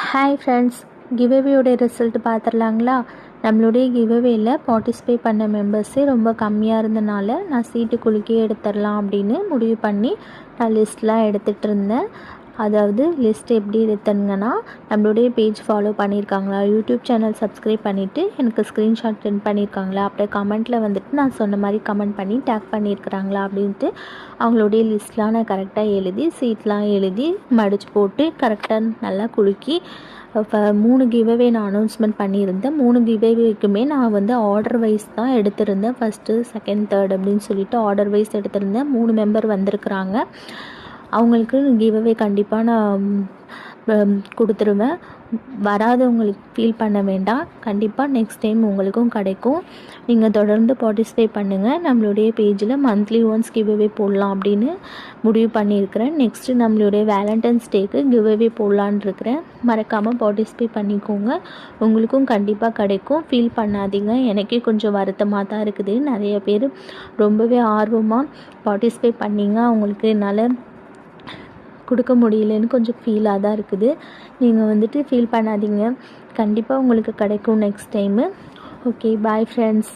Hi friends, கிவ்அவேயோட result பார்த்துடலாங்களா? நம்மளுடைய கிவ்அவேயில் பார்ட்டிசிபேட் பண்ண மெம்பர்ஸே ரொம்ப கம்மியாக இருந்தனால நான் சீட்டு குலுக்கி எடுத்துடலாம் அப்படின்னு முடிவு பண்ணி நான் லிஸ்ட்லாம் எடுத்துகிட்டு இருந்தேன். அதாவது லிஸ்ட் எப்படி எடுத்தேங்கன்னா, நம்மளுடைய பேஜ் ஃபாலோ பண்ணியிருக்காங்களா, யூடியூப் சேனல் சப்ஸ்கிரைப் பண்ணிவிட்டு எனக்கு ஸ்க்ரீன்ஷாட் சென்ட் பண்ணியிருக்காங்களா, அப்படியே கமெண்ட்டில் வந்துட்டு நான் சொன்ன மாதிரி கமெண்ட் பண்ணி டேக் பண்ணியிருக்கிறாங்களா அப்படின்ட்டு அவங்களுடைய லிஸ்ட்லாம் நான் கரெக்டாக எழுதி சீட்லாம் எழுதி மடித்து போட்டு கரெக்டாக நல்லா குலுக்கி இப்போ 3 கிவ்அவே நான் அனௌன்ஸ்மெண்ட் பண்ணியிருந்தேன். 3 கிவ்அவேக்குமே நான் வந்து ஆர்டர் வைஸ் தான் எடுத்திருந்தேன். ஃபஸ்ட்டு, செகண்ட், தேர்ட் அப்படின்னு சொல்லிட்டு ஆர்டர் வைஸ் எடுத்திருந்தேன். 3 மெம்பர் வந்திருக்கிறாங்க. அவங்களுக்கு கிவ்அவே கண்டிப்பாக நான் கொடுத்துருவேன். வராதவங்களுக்கு ஃபீல் பண்ண வேண்டாம். கண்டிப்பாக நெக்ஸ்ட் டைம் உங்களுக்கும் கிடைக்கும். நீங்கள் தொடர்ந்து பார்ட்டிசிபேட் பண்ணுங்கள். நம்மளுடைய பேஜில் மந்த்லி ஒன்ஸ் கிவ்அவே போடலாம் அப்படின்னு முடிவு பண்ணியிருக்கிறேன். நெக்ஸ்ட்டு நம்மளுடைய வேலண்டைன்ஸ் டேக்கு கிவ்அவே போடலான்னு இருக்கிறேன். மறக்காமல் பார்ட்டிசிபேட் பண்ணிக்கோங்க. உங்களுக்கும் கண்டிப்பாக கிடைக்கும். ஃபீல் பண்ணாதீங்க. எனக்கே கொஞ்சம் வருத்தமாக தான் இருக்குது. நிறைய பேர் ரொம்பவே ஆர்வமாக பார்ட்டிசிபேட் பண்ணிங்க. அவங்களுக்கு என்னால் கொடுக்க முடியலன்னு கொஞ்சம் ஃபீலாக தான் இருக்குது. நீங்கள் வந்துட்டு ஃபீல் பண்ணாதீங்க. கண்டிப்பாக உங்களுக்கு கிடைக்கும் next time. Okay, bye friends.